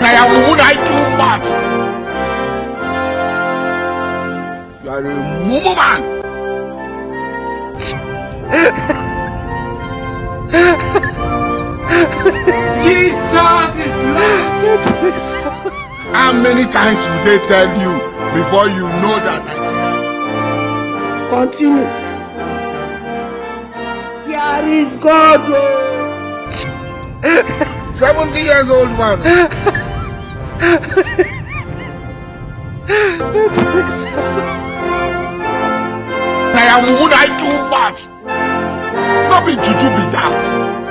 I am I too much. You are a mumu man. Jesus is Lord. How many times will they tell you before you know that Nigeria? Continue. Here is God. 70 years old man. I am I too much. Not be juju be that.